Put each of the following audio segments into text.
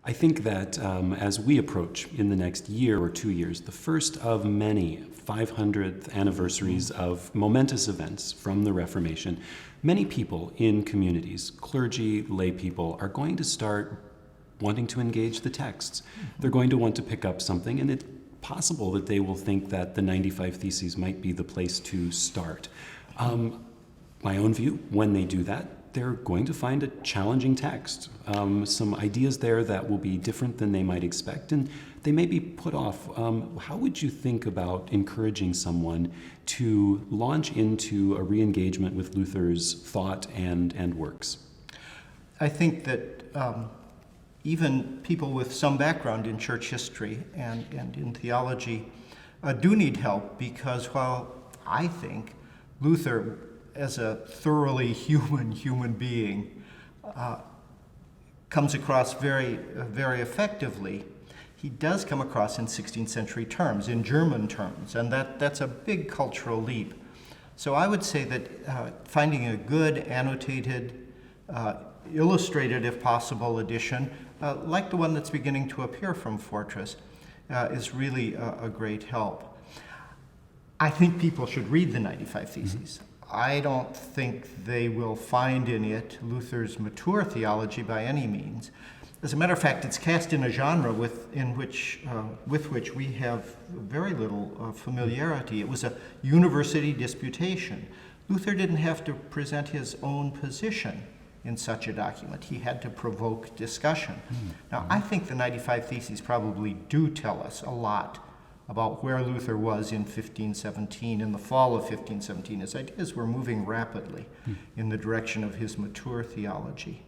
I think that as we approach in the next year or 2 years, the first of many 500th anniversaries of momentous events from the Reformation, many people in communities, clergy, lay people, are going to start wanting to engage the texts. They're going to want to pick up something, and it's possible that they will think that the 95 Theses might be the place to start. My own view, when they do that, they're going to find a challenging text, some ideas there that will be different than they might expect, and they may be put off. How would you think about encouraging someone to launch into a re-engagement with Luther's thought and works? I think that even people with some background in church history and in theology do need help, because while I think Luther, as a thoroughly human being, comes across very effectively, he does come across in 16th century terms, in German terms, and that's a big cultural leap. So I would say that finding a good, annotated, illustrated, if possible, edition, like the one that's beginning to appear from Fortress, is really a great help. I think people should read the 95 Theses. I don't think they will find in it Luther's mature theology by any means. As a matter of fact, it's cast in a genre with which we have very little familiarity. It was a university disputation. Luther didn't have to present his own position in such a document. He had to provoke discussion. Now, I think the 95 Theses probably do tell us a lot about where Luther was in 1517, in the fall of 1517. His ideas were moving rapidly in the direction of his mature theology.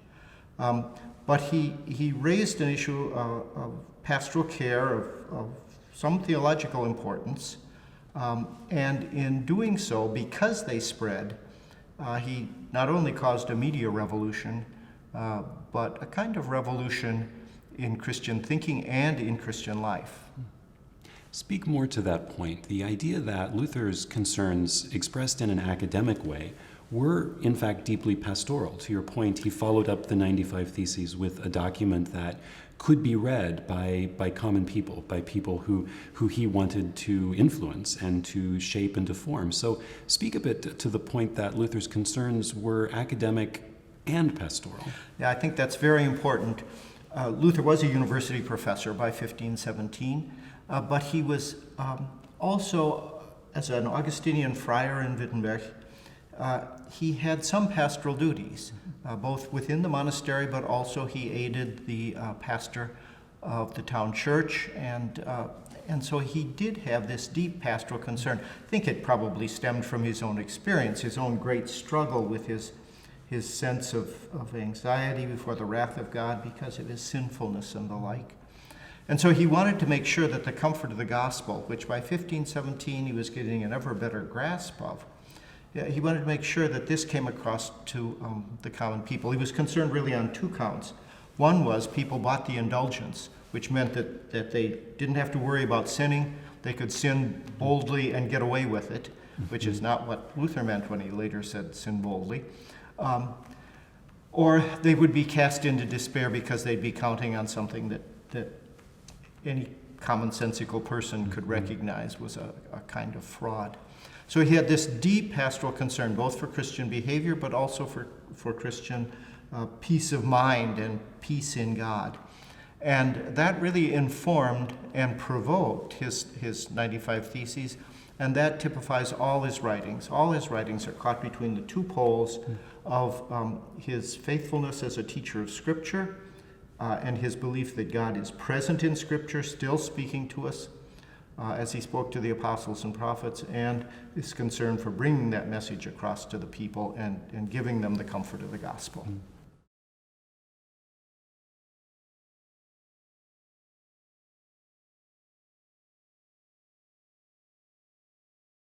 But he raised an issue of pastoral care of some theological importance, and in doing so, because they spread, he not only caused a media revolution, but a kind of revolution in Christian thinking and in Christian life. Speak more to that point, the idea that Luther's concerns, expressed in an academic way, were in fact deeply pastoral. To your point, he followed up the 95 Theses with a document that could be read by common people, by people who he wanted to influence and to shape and to form. So speak a bit to the point that Luther's concerns were academic and pastoral. Yeah, I think that's very important. Luther was a university professor by 1517, but he was also, as an Augustinian friar in Wittenberg, he had some pastoral duties, both within the monastery, but also he aided the pastor of the town church, and so he did have this deep pastoral concern. I think it probably stemmed from his own experience, his own great struggle with his sense of anxiety before the wrath of God because of his sinfulness and the like. And so he wanted to make sure that the comfort of the gospel, which by 1517 he was getting an ever better grasp of, he wanted to make sure that this came across to the common people. He was concerned really on two counts. One was people bought the indulgence, which meant that they didn't have to worry about sinning. They could sin boldly and get away with it, which is not what Luther meant when he later said sin boldly. Or they would be cast into despair because they'd be counting on something that any commonsensical person could recognize was a kind of fraud. So he had this deep pastoral concern, both for Christian behavior, but also for Christian peace of mind and peace in God. And that really informed and provoked his 95 Theses, and that typifies all his writings. All his writings are caught between the two poles of his faithfulness as a teacher of Scripture and his belief that God is present in Scripture, still speaking to us, as he spoke to the apostles and prophets, and his concern for bringing that message across to the people and giving them the comfort of the gospel.